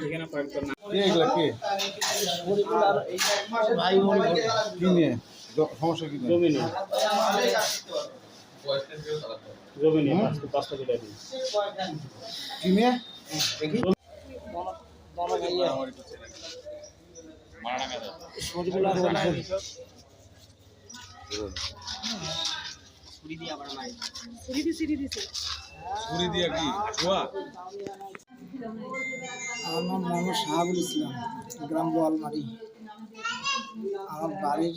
এগুলা কে ভাই বোন কি নিয়ে সমস্যা কি নিয়ে? জমি নেই, জমি নেই, পাঁচটা কেটে দিই। কি নিয়ে? ছুরি দিয়া কি ছোয়া? আমার নাম মোহাম্মদ শাহাবুল ইসলাম, গ্রাম বোয়ালমারি। আমার বাড়ির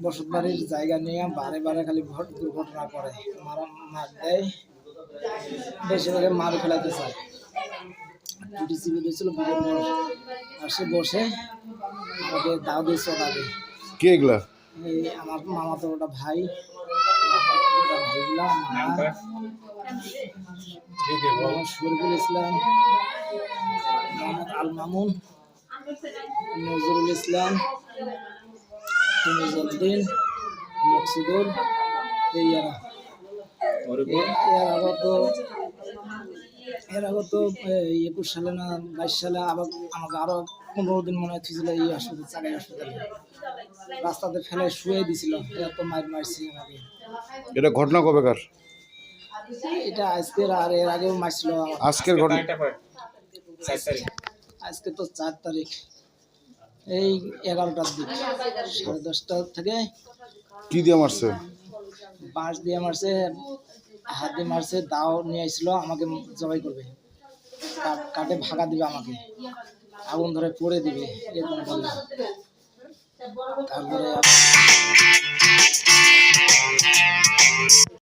বসত বাড়ির জায়গা নিয়ে বারে বারে খালি দুর্ঘটনা করে, মার দেয়, বেশিরভাগ মার ফেলাতে চায়। টুটি চিপে দিয়েছিল বুকের উপর, আর সে বসে আমাকে দাও দিয়ে চড়াবে। কে এগুলা? এই আমার মামাতো ওটা ভাই, ওটা ভাইগুলা মা, মোহাম্মদ শরীফুল ইসলাম, মোহাম্মদ আল মামুন, নজরুল ইসলাম, তমিজউদ্দিন, মকসুদুল, এর আগত 21 সালে না 22 সালে আবার আমাকে আরো 15 দিন মনে হচ্ছিল এই হাসপাতাল চাকাই হাসপাতালে রাস্তাতে ফেলে শুয়ে দিছিল। এত মারছি আমাকে। এটা ঘটনা কবেকার? এটা আজকের, আর এর আগেও মারছিল। আজকের ঘটনা? আজকে তো 4 তারিখ, এই 11টার দিক, 10:30 থেকে। কি দিয়ে মারছে? বাঁশ দিয়ে মারছে, হাত দিয়ে মারছে, দাও নিয়ে আসছিল আমাকে জবাই করবে, কাটে ভাগা দিবে, আমাকে আগুন ধরে পড়ে দিবে এরকম বলল। তারপরে